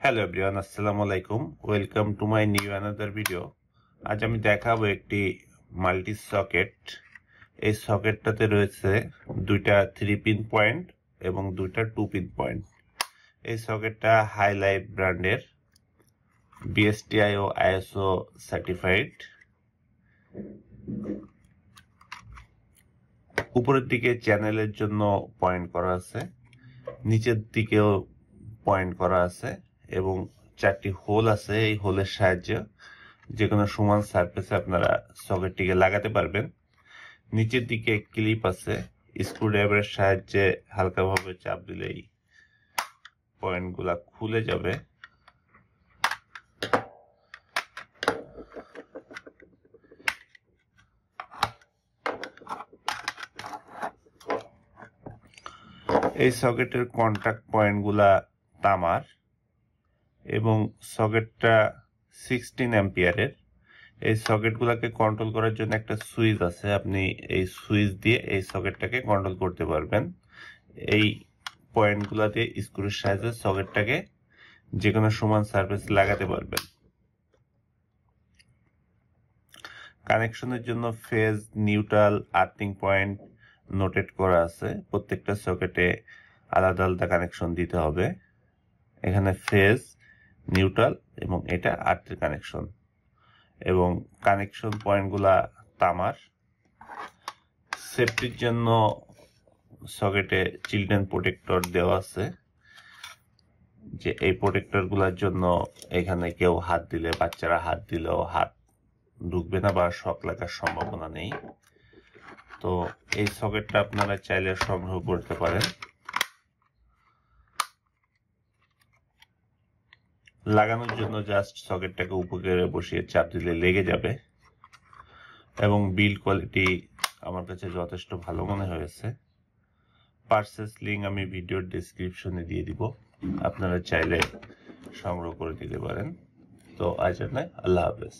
Hello everyone, আসসালামু আলাইকুম। Welcome to my new another video. আজ আমি দেখাবো একটি মাল্টি সকেট। এই সকেটটাতে রয়েছে দুইটা 3 পিন পয়েন্ট এবং দুইটা 2 পিন পয়েন্ট। এই সকেটটা হাইলাইট ব্র্যান্ডের, বিএসটিআই ও আইএসও সার্টিফাইড। উপরের দিকে চ্যানেলের জন্য পয়েন্ট করা আছে, নিচের দিকেও পয়েন্ট করা আছে এবং 4টি হোল আছে। এই হোলের সাহায্যে যে কোনো সমান সারফেসে আপনারা সকেটটিকে লাগাতে পারবেন। নিচের দিকে ক্লিপ আছে, স্ক্রুড্রাইভারের সাহায্যে হালকাভাবে চাপ দিলেই পয়েন্টগুলা খুলে যাবে। এই সকেটের কন্টাক্ট পয়েন্টগুলা তামার এবং সকেটটা 16 অ্যাম্পিয়ারের। এই সকেটগুলোকে কন্ট্রোল করার জন্য একটা সুইচ আছে, আপনি এই সুইচ দিয়ে এই সকেটটাকে কন্ট্রোল করতে পারবেন। এই পয়েন্টগুলো দিয়ে স্ক্রুর সাহায্যে সকেটটাকে যে কোনো সমান সারফেস লাগাতে পারবেন। কানেকশনের জন্য phase, neutral, earthing point notate করা আছে। প্রত্যেকটা সকেটে আলাদা আলাদা কানেকশন দিতে হবে। এখানে ফেজ, নিউট্রাল এবং এটা আর্থের কানেকশন, এবং কানেকশন পয়েন্টগুলা তামার। সেফটির জন্য সকেটে চিলড্রেন প্রোটেক্টর দেওয়া আছে, যে এই প্রোটেক্টর গুলার জন্য এখানে কেউ হাত দিলে, বাচ্চারা হাত দিলেও হাত ঢুকবে না বা শক লাগার সম্ভাবনা নেই। তো এই সকেটটা আপনারা চাইলে সংগ্রহ করতে পারেন। লাগানোর জন্য জাস্ট সকেটটাকে উপরে বসিয়ে চাপ দিলে লেগে যাবে, এবং বিল্ড কোয়ালিটি আমার কাছে যথেষ্ট ভালো মনে হয়েছে। পারচেজ লিঙ্ক আমি ভিডিওর ডেসক্রিপশনে দিয়ে দিব, আপনারা চাইলে সংগ্রহ করে দিতে পারেন। তো আজ নয়, আল্লাহ হাফেজ।